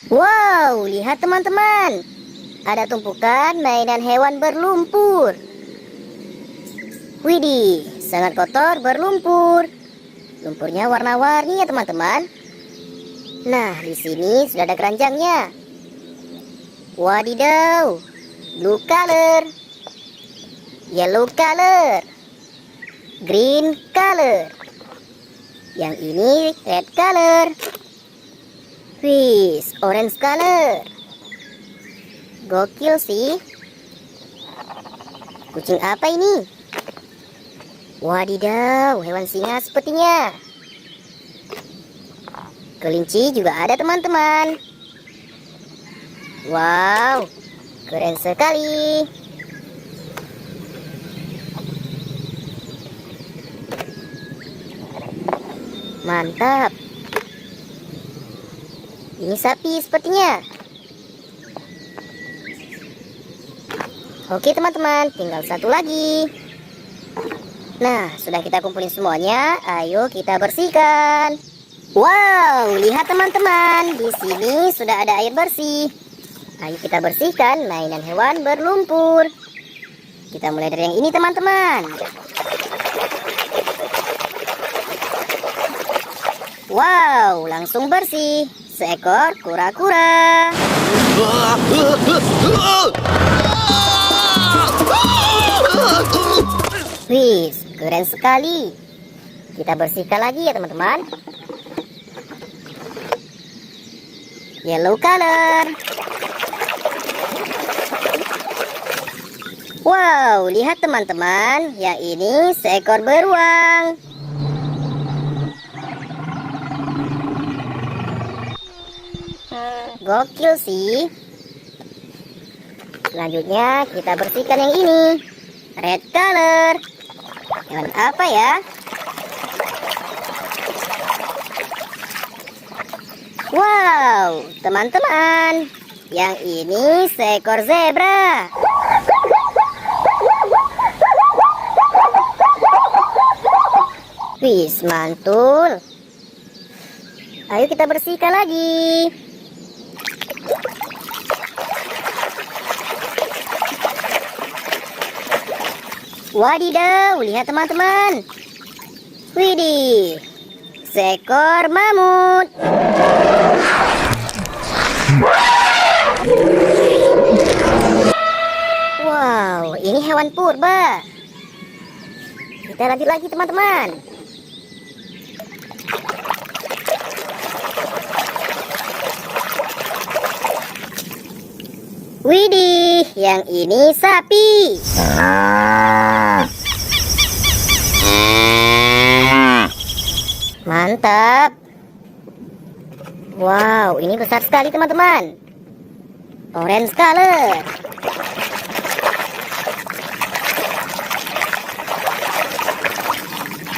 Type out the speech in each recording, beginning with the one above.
Wow, lihat teman-teman. Ada tumpukan mainan hewan berlumpur. Widih, sangat kotor berlumpur. Lumpurnya warna-warni ya teman-teman. Nah, di sini sudah ada keranjangnya. Wadidaw, blue color, yellow color, green color. Yang ini red color. Wih, orange color. Gokil sih. Kucing apa ini? Wadidaw, hewan singa sepertinya. Kelinci juga ada teman-teman. Wow, keren sekali. Mantap. Ini sapi sepertinya. Oke teman-teman, tinggal satu lagi. Nah, sudah kita kumpulin semuanya. Ayo kita bersihkan. Wow, lihat teman-teman, di sini sudah ada air bersih. Ayo kita bersihkan mainan hewan berlumpur. Kita mulai dari yang ini teman-teman. Wow, langsung bersih. Seekor kura-kura. Wih, keren sekali. Kita bersihkan lagi ya teman-teman. Yellow color. Wow, lihat teman-teman. Yang ini seekor beruang. Gokil sih. Selanjutnya kita bersihkan yang ini. Red color. Hewan apa ya? Wow, teman-teman. Yang ini seekor zebra. Wih, mantul. Ayo kita bersihkan lagi. Wadidaw, lihat teman-teman. Widih, seekor mamut. Wow, ini hewan purba. Kita lanjut lagi teman-teman. Widih, yang ini sapi. Mantap. Wow, ini besar sekali teman-teman. Orange color.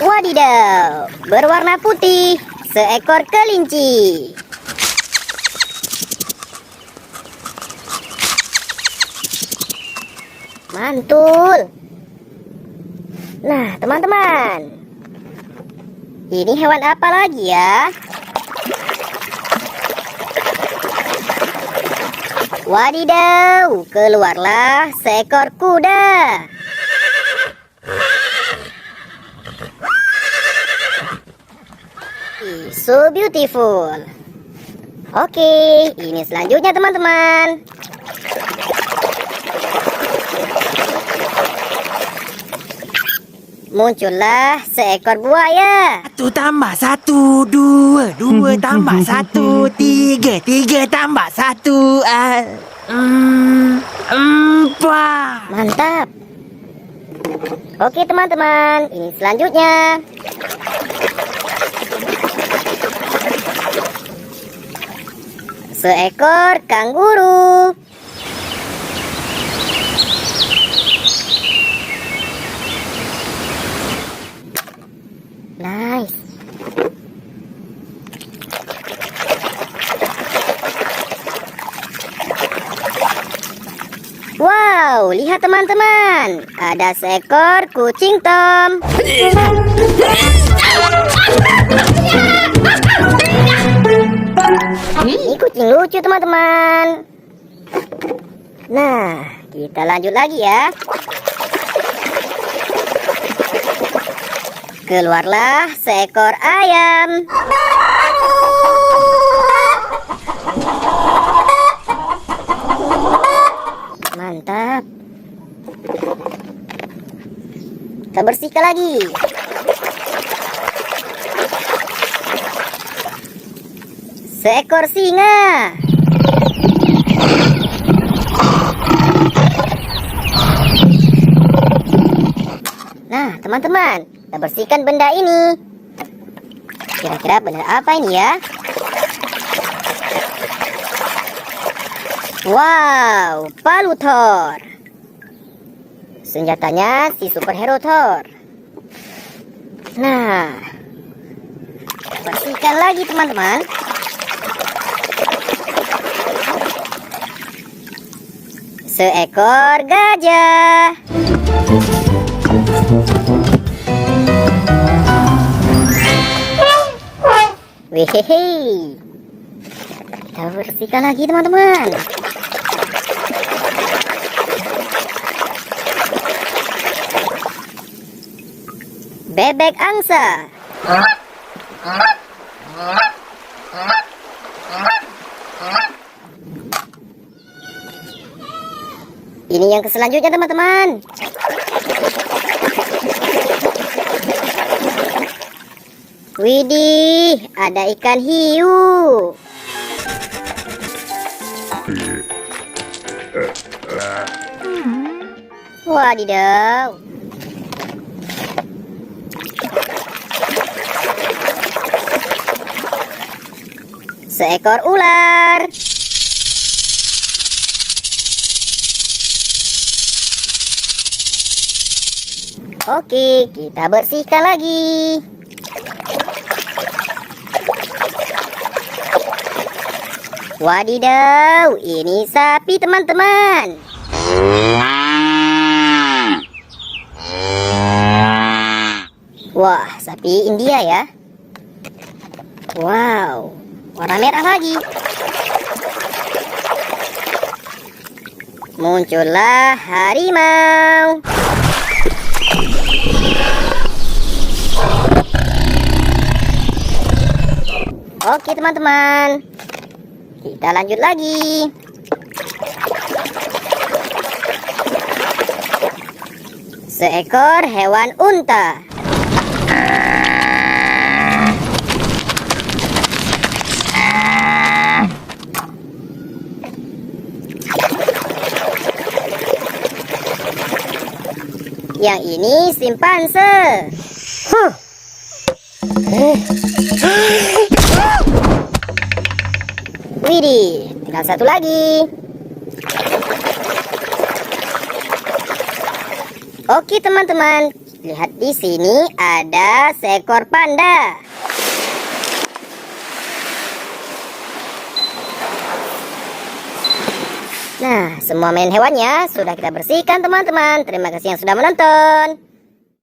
Wadidaw, berwarna putih. Seekor kelinci. Mantul. Nah, teman-teman, ini hewan apa lagi ya? Wadidaw, keluarlah seekor kuda. So beautiful. Oke, ini selanjutnya teman-teman. Muncullah seekor buaya. 1 tambah 1, 2, 2 tambah 1, 3, 3 tambah 1, 4. Mantap. Oke teman-teman, ini selanjutnya. Seekor kanguru. Nice. Wow, lihat teman-teman. Ada seekor kucing Tom. Ini kucing lucu, teman-teman. Nah, kita lanjut lagi ya. Keluarlah seekor ayam. Mantap. Kita bersihkan lagi. Seekor singa. Nah, teman-teman, kita bersihkan benda ini. Kira-kira benda apa ini ya? Wow, palu Thor. Senjatanya si superhero Thor. Nah, bersihkan lagi teman-teman. Seekor gajah. Wehehe. Kita bersihkan lagi teman-teman. Bebek angsa. Ini yang selanjutnya teman-teman. Widih, ada ikan hiu. Wadidaw. Seekor ular. Oke, kita bersihkan lagi. Wadidaw, ini sapi teman-teman. Wah, sapi India ya. Wow, warna merah lagi. Muncullah harimau. Oke teman-teman, kita lanjut lagi. Seekor hewan unta. Yang ini simpanse. Widih, tinggal satu lagi. Oke teman-teman, lihat di sini ada seekor panda. Nah, semua main hewannya sudah kita bersihkan teman-teman. Terima kasih yang sudah menonton.